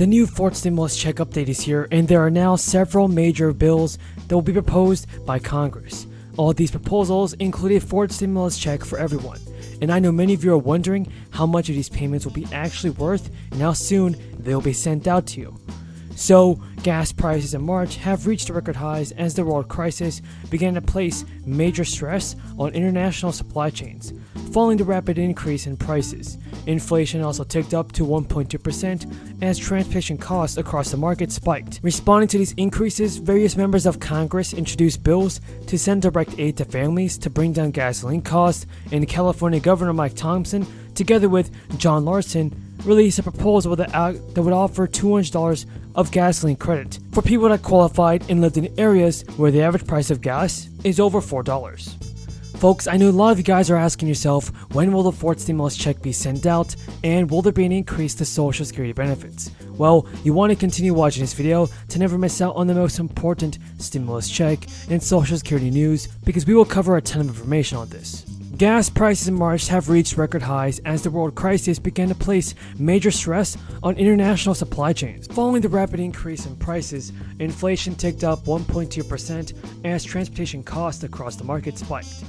The new fourth stimulus check update is here, and there are now several major bills that will be proposed by Congress. All these proposals include a fourth stimulus check for everyone, and I know many of you are wondering how much of these payments will be actually worth and how soon they will be sent out to you. So, gas prices in March have reached record highs as the world crisis began to place major stress on international supply chains, following the rapid increase in prices. Inflation also ticked up to 1.2% as transportation costs across the market spiked. Responding to these increases, various members of Congress introduced bills to send direct aid to families to bring down gasoline costs, and California Governor Mike Thompson, together with John Larson, released a proposal that would offer $200 of gasoline credit for people that qualified and lived in areas where the average price of gas is over $4. Folks, I know a lot of you guys are asking yourself, when will the fourth stimulus check be sent out, and will there be an increase to Social Security benefits? Well, you want to continue watching this video to never miss out on the most important stimulus check and Social Security news, because we will cover a ton of information on this. Gas prices in March have reached record highs as the world crisis began to place major stress on international supply chains. Following the rapid increase in prices, inflation ticked up 1.2% as transportation costs across the market spiked.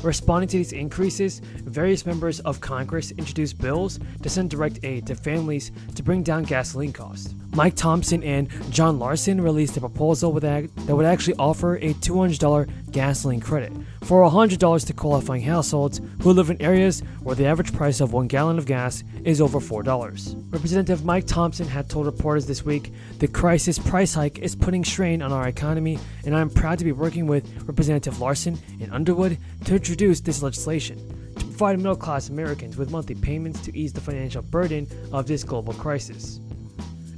Responding to these increases, various members of Congress introduced bills to send direct aid to families to bring down gasoline costs. Mike Thompson and John Larson released a proposal that would actually offer a $200 gasoline credit for $100 to qualifying households who live in areas where the average price of 1 gallon of gas is over $4. Representative Mike Thompson had told reporters this week, "The crisis price hike is putting strain on our economy, and I am proud to be working with Representative Larson and Underwood to introduce this legislation to provide middle-class Americans with monthly payments to ease the financial burden of this global crisis."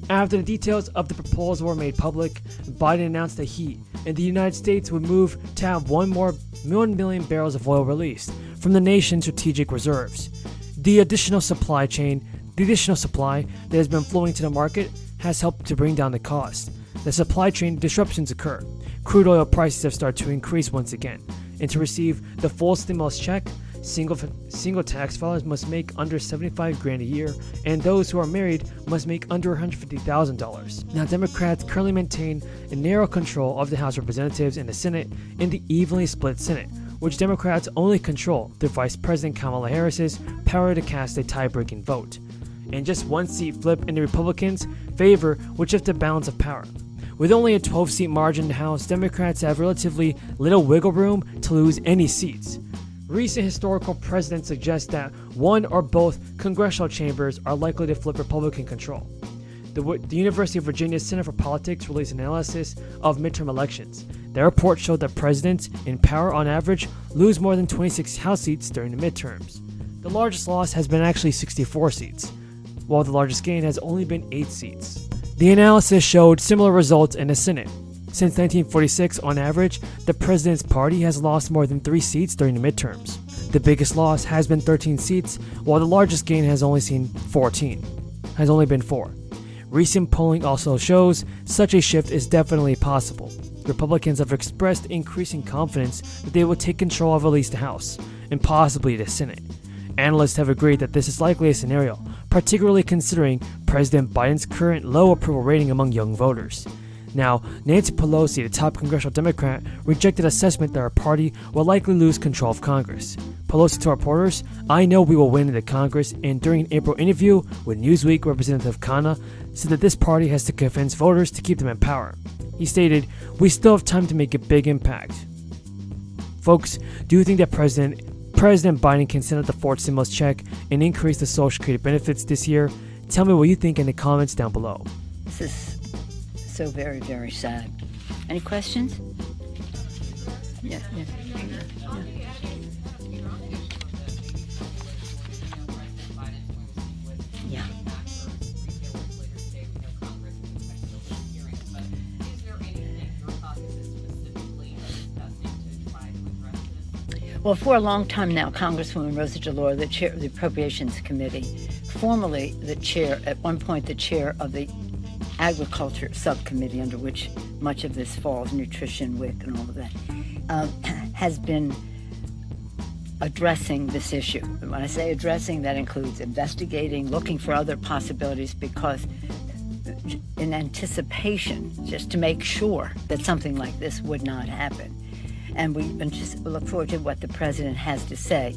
After the details of the proposal were made public, Biden announced that he and the United States would move to have 1 million barrels of oil released from the nation's strategic reserves. The additional supply that has been flowing to the market has helped to bring down the cost. The supply chain disruptions occur. Crude oil prices have started to increase once again, and to receive the full stimulus check, single tax filers must make under $75,000 a year, and those who are married must make under $150,000. Now, Democrats currently maintain a narrow control of the House of Representatives and the Senate in the evenly split Senate, which Democrats only control through Vice President Kamala Harris's power to cast a tie-breaking vote. And just 1 seat flip in the Republicans' favor would shift the balance of power. With only a 12-seat margin in the House, Democrats have relatively little wiggle room to lose any seats. Recent historical precedent suggests that one or both congressional chambers are likely to flip Republican control. The University of Virginia Center for Politics released an analysis of midterm elections. Their report showed that presidents in power on average lose more than 26 House seats during the midterms. The largest loss has been actually 64 seats, while the largest gain has only been 8 seats. The analysis showed similar results in the Senate. Since 1946, on average, the president's party has lost more than 3 seats during the midterms. The biggest loss has been 13 seats, while the largest gain has only been 4. Recent polling also shows such a shift is definitely possible. Republicans have expressed increasing confidence that they will take control of at least the House, and possibly the Senate. Analysts have agreed that this is likely a scenario, particularly considering President Biden's current low approval rating among young voters. Now, Nancy Pelosi, the top congressional Democrat, rejected assessment that her party will likely lose control of Congress. Pelosi told reporters, "I know we will win in the Congress," and during an April interview with Newsweek, Representative Khanna said that this party has to convince voters to keep them in power. He stated, "We still have time to make a big impact." Folks, do you think that President Biden can send out the fourth stimulus check and increase the Social Security benefits this year? Tell me what you think in the comments down below. This is so very, very sad. Any questions? Yeah. Well, for a long time now, Congresswoman Rosa DeLauro, the chair of the Appropriations Committee, formerly at one point the chair of the Agriculture Subcommittee, under which much of this falls, nutrition, WIC, and all of that, has been addressing this issue. And when I say addressing, that includes investigating, looking for other possibilities, because in anticipation, just to make sure that something like this would not happen. And we just look forward to what the president has to say.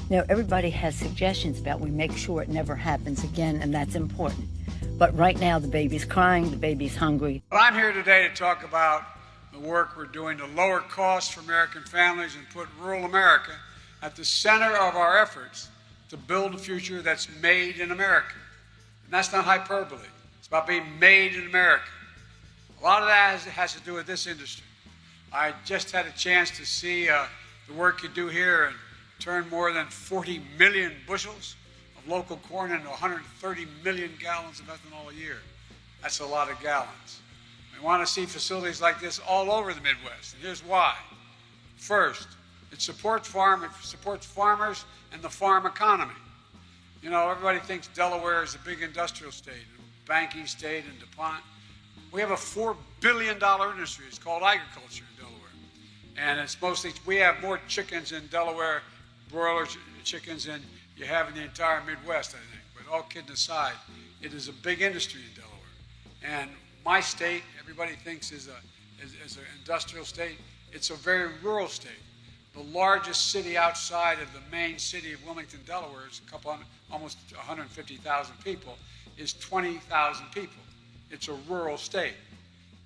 Everybody has suggestions about we make sure it never happens again, and that's important. But right now, the baby's crying, the baby's hungry. Well, I'm here today to talk about the work we're doing to lower costs for American families and put rural America at the center of our efforts to build a future that's made in America. And that's not hyperbole. It's about being made in America. A lot of that has to do with this industry. I just had a chance to see the work you do here and turn more than 40 million bushels of local corn into 130 million gallons of ethanol a year. That's a lot of gallons. We want to see facilities like this all over the Midwest, and here's why. First, it supports farmers and the farm economy. You know, everybody thinks Delaware is a big industrial state, a banking state, and DuPont. We have a $4 billion industry. It's called agriculture in Delaware. And it's mostly, we have more chickens in Delaware, broiler chickens, than you have in the entire Midwest, I think. But all kidding aside, it is a big industry in Delaware. And my state, everybody thinks is an industrial state. It's a very rural state. The largest city outside of the main city of Wilmington, Delaware, is almost 150,000 people, is 20,000 people. It's a rural state.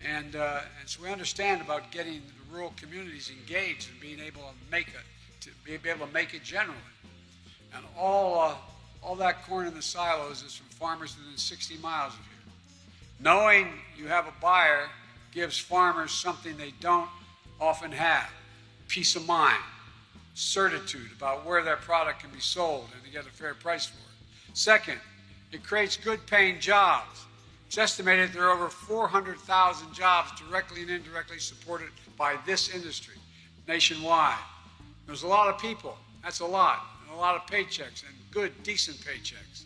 And so we understand about getting the rural communities engaged and being able to make it generally. And all that corn in the silos is from farmers within 60 miles of here. Knowing you have a buyer gives farmers something they don't often have: peace of mind, certitude about where their product can be sold and to get a fair price for it. Second, it creates good paying jobs. It's estimated there are over 400,000 jobs directly and indirectly supported by this industry nationwide. There's a lot of people, that's a lot, and a lot of paychecks, and good, decent paychecks.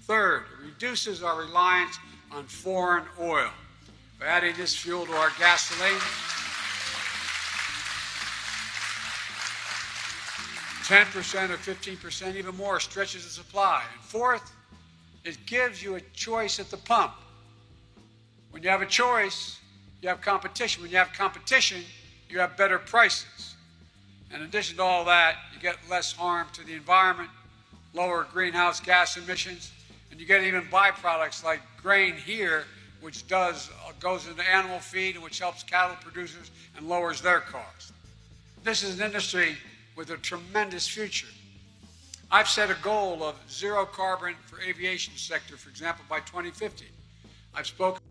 Third, it reduces our reliance on foreign oil. By adding this fuel to our gasoline, 10% or 15%, even more, stretches the supply. And fourth, it gives you a choice at the pump. When you have a choice, you have competition. When you have competition, you have better prices. And in addition to all that, you get less harm to the environment, lower greenhouse gas emissions, and you get even byproducts like grain here, which goes into animal feed and which helps cattle producers and lowers their cost. This is an industry with a tremendous future. I've set a goal of zero carbon for aviation sector, for example, by 2050. I've spoken